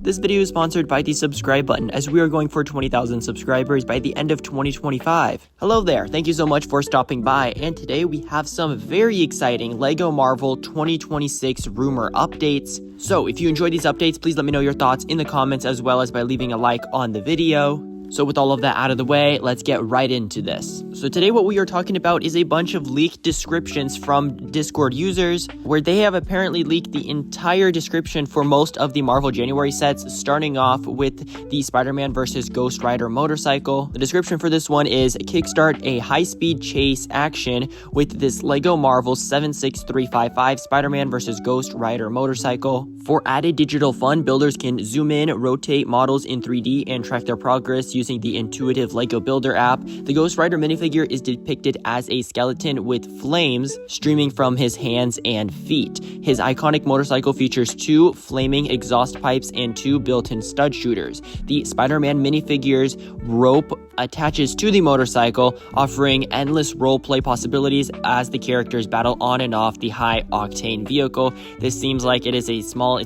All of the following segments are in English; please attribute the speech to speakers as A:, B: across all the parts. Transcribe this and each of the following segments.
A: This video is sponsored by the subscribe button, as we are going for 20,000 subscribers by the end of 2025. Hello there, thank you so much for stopping by, and today we have some very exciting LEGO Marvel 2026 rumor updates. So if you enjoyed these updates, please let me know your thoughts in the comments as well as by leaving a like on the video. So with all of that out of the way, let's get right into this. So today what we are talking about is a bunch of leaked descriptions from Discord users, where they have apparently leaked the entire description for most of the Marvel January sets, starting off with the Spider-Man vs. Ghost Rider motorcycle. The description for this one is kickstart a high-speed chase action with this LEGO Marvel 76355 Spider-Man vs. Ghost Rider motorcycle. For added digital fun, builders can zoom in, rotate models in 3D, and track their progress using the intuitive LEGO Builder app. The Ghost Rider minifigure is depicted as a skeleton with flames streaming from his hands and feet. His iconic motorcycle features 2 flaming exhaust pipes and 2 built-in stud shooters. The Spider-Man minifigure's rope attaches to the motorcycle, offering endless roleplay possibilities as the characters battle on and off the high-octane vehicle. This seems like it's a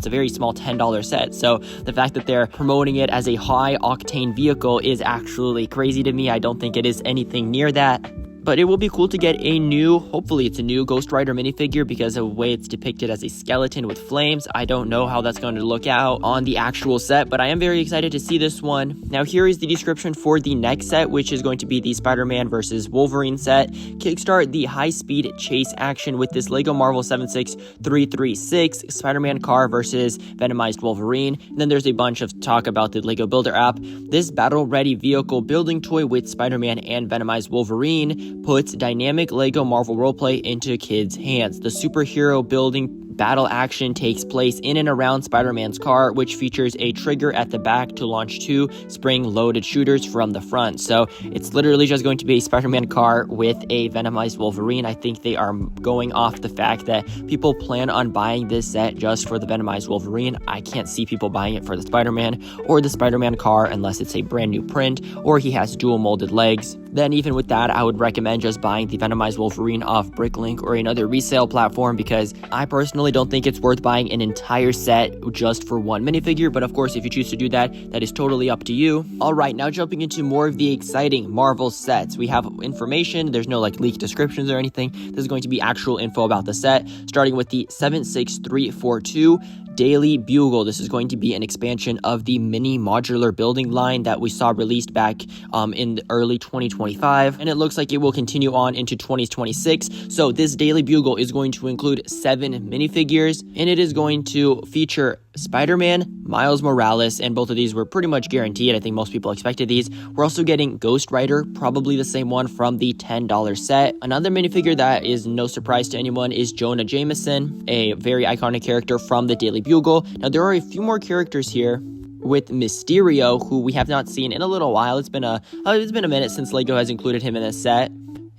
A: very small $10 set, so the fact that they're promoting it as a high-octane vehicle is actually crazy to me. I don't think it is anything near that. But it will be cool to get hopefully it's a new Ghost Rider minifigure, because of the way it's depicted as a skeleton with flames. I don't know how that's going to look out on the actual set, but I am very excited to see this one. Now here is the description for the next set, which is going to be the Spider-Man vs. Wolverine set. Kickstart the high-speed chase action with this LEGO Marvel 76336 Spider-Man car versus Venomized Wolverine. And then there's a bunch of talk about the LEGO Builder app. This battle-ready vehicle building toy with Spider-Man and Venomized Wolverine puts dynamic LEGO Marvel roleplay into kids' hands. The superhero building battle action takes place in and around Spider-Man's car, which features a trigger at the back to launch 2 spring-loaded shooters from the front. So it's literally just going to be a Spider-Man car with a Venomized Wolverine. I think they are going off the fact that people plan on buying this set just for the Venomized Wolverine. I can't see people buying it for the Spider-Man or the Spider-Man car unless it's a brand new print or he has dual molded legs. Then even with that, I would recommend just buying the Venomized Wolverine off Bricklink or another resale platform, because I personally don't think it's worth buying an entire set just for one minifigure. But of course, if you choose to do that, that is totally up to you. Alright, now jumping into more of the exciting Marvel sets. We have information, there's no leaked descriptions or anything. This is going to be actual info about the set, starting with the 76342 Daily Bugle. This is going to be an expansion of the mini modular building line that we saw released back in early 2025, and it looks like it will continue on into 2026. So this Daily Bugle is going to include 7 minifigures, and it is going to feature Spider-Man, Miles Morales, and both of these were pretty much guaranteed. I think most people expected these. We're also getting Ghost Rider, probably the same one from the $10 set. Another minifigure that is no surprise to anyone is Jonah Jameson, a very iconic character from the Daily Bugle. Now there are a few more characters here, with Mysterio, who we have not seen in a little while. It's been a minute since LEGO has included him in this set.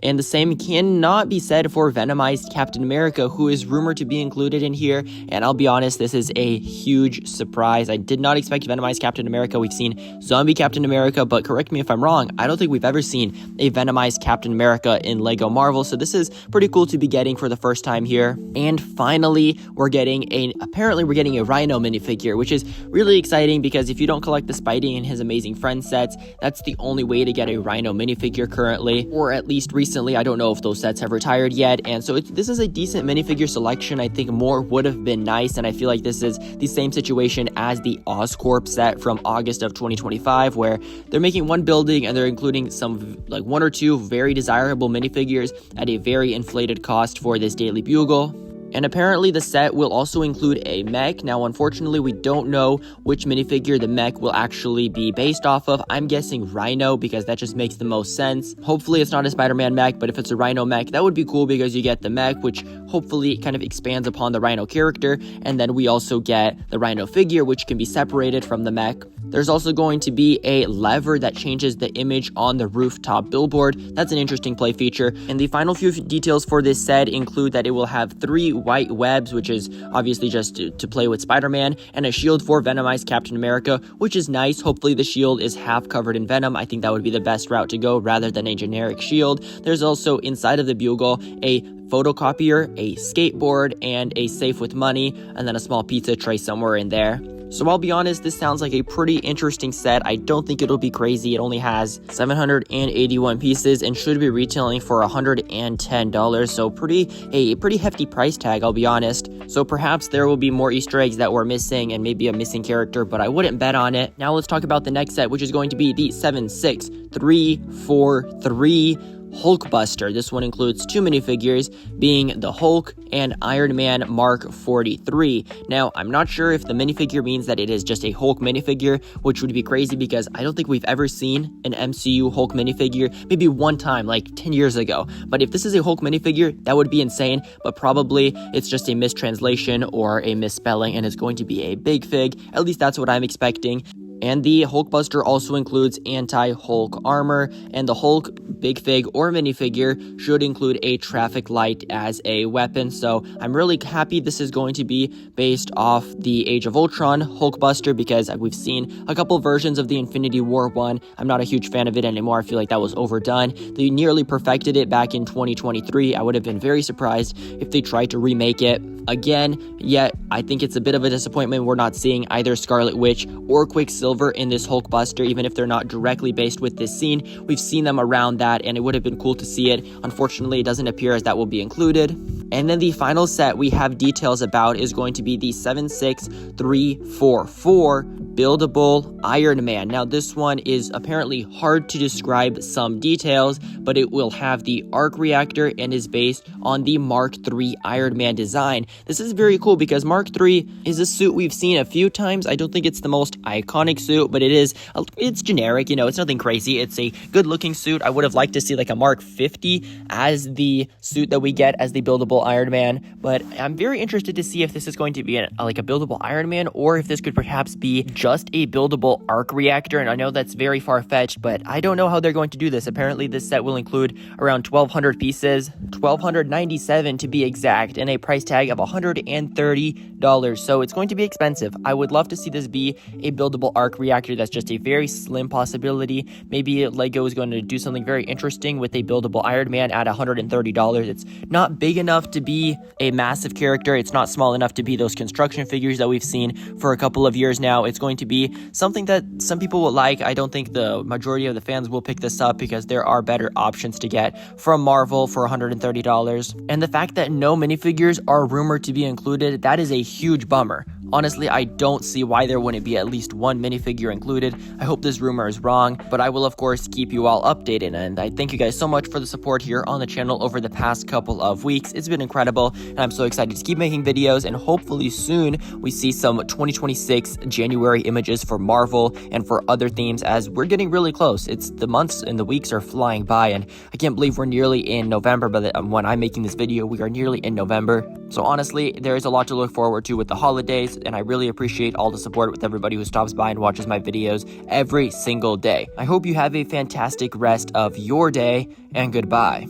A: And the same cannot be said for Venomized Captain America, who is rumored to be included in here. And I'll be honest, this is a huge surprise. I did not expect Venomized Captain America. We've seen Zombie Captain America, but correct me if I'm wrong, I don't think we've ever seen a Venomized Captain America in LEGO Marvel. So this is pretty cool to be getting for the first time here. And finally, apparently we're getting a Rhino minifigure, which is really exciting, because if you don't collect the Spidey and his Amazing Friends sets, that's the only way to get a Rhino minifigure currently, or at least recently. I don't know if those sets have retired yet, and so this is a decent minifigure selection. I think more would have been nice, and I feel like this is the same situation as the Oscorp set from August of 2025, where they're making one building and they're including some 1 or 2 very desirable minifigures at a very inflated cost for this Daily Bugle. And apparently the set will also include a mech. Now, unfortunately, we don't know which minifigure the mech will actually be based off of. I'm guessing Rhino, because that just makes the most sense. Hopefully it's not a Spider-Man mech, but if it's a Rhino mech, that would be cool, because you get the mech, which hopefully kind of expands upon the Rhino character. And then we also get the Rhino figure, which can be separated from the mech. There's also going to be a lever that changes the image on the rooftop billboard. That's an interesting play feature. And the final few details for this set include that it will have 3 white webs, which is obviously just to play with Spider-Man, and a shield for Venomized Captain America, which is nice. Hopefully the shield is half covered in venom. I think that would be the best route to go rather than a generic shield. There's also inside of the Bugle a photocopier, a skateboard, and a safe with money, and then a small pizza tray somewhere in there. So I'll be honest, this sounds like a pretty interesting set. I don't think it'll be crazy. It only has 781 pieces and should be retailing for $110. So a pretty hefty price tag, I'll be honest. So perhaps there will be more Easter eggs that we're missing and maybe a missing character, but I wouldn't bet on it. Now let's talk about the next set, which is going to be the 76343 Hulkbuster. This one includes 2 minifigures, being the Hulk and Iron Man Mark 43. Now, I'm not sure if the minifigure means that it is just a Hulk minifigure, which would be crazy because I don't think we've ever seen an MCU Hulk minifigure, maybe one time, like 10 years ago. But if this is a Hulk minifigure, that would be insane, but probably it's just a mistranslation or a misspelling and it's going to be a big fig. At least that's what I'm expecting. And the Hulkbuster also includes anti-Hulk armor, and the Hulk big fig or minifigure should include a traffic light as a weapon. So I'm really happy this is going to be based off the Age of Ultron Hulkbuster, because we've seen a couple versions of the Infinity War one. I'm not a huge fan of it anymore. I feel like that was overdone. They nearly perfected it back in 2023. I would have been very surprised if they tried to remake it again, yet I think it's a bit of a disappointment we're not seeing either Scarlet Witch or Quicksilver in this Hulkbuster, even if they're not directly based with this scene. We've seen them around that, and it would have been cool to see it. Unfortunately, it doesn't appear as that will be included. And then the final set we have details about is going to be the 76344 buildable Iron Man. Now, this one is apparently hard to describe some details, but it will have the ARC Reactor and is based on the Mark III Iron Man design. This is very cool because Mark III is a suit we've seen a few times. I don't think it's the most iconic suit, but it's generic, you know, it's nothing crazy. It's a good looking suit. I would have liked to see like a Mark 50 as the suit that we get as the buildable Iron Man, but I'm very interested to see if this is going to be like a buildable Iron Man, or if this could perhaps be just a buildable ARC Reactor. And I know that's very far-fetched, but I don't know how they're going to do this. Apparently this set will include around 1,200 pieces, 1,297 to be exact, and a price tag of $130. So it's going to be expensive. I would love to see this be a buildable ARC Reactor. That's just a very slim possibility. Maybe Lego is going to do something very interesting with a buildable Iron Man at $130. It's not big enough to be a massive character. It's not small enough to be those construction figures that we've seen for a couple of years now. It's going to be something that some people will like. I don't think the majority of the fans will pick this up because there are better options to get from Marvel for $130. And the fact that no minifigures are rumored to be included, that is a huge bummer. Honestly, I don't see why there wouldn't be at least one minifigure included. I hope this rumor is wrong, but I will of course keep you all updated, and I thank you guys so much for the support here on the channel over the past couple of weeks. It's been incredible, and I'm so excited to keep making videos, and hopefully soon we see some 2026 January images for Marvel and for other themes, as we're getting really close. It's the months and the weeks are flying by, and I can't believe we're nearly in November, but when I'm making this video, we are nearly in November. So honestly, there is a lot to look forward to with the holidays, and I really appreciate all the support with everybody who stops by and watches my videos every single day. I hope you have a fantastic rest of your day, and goodbye.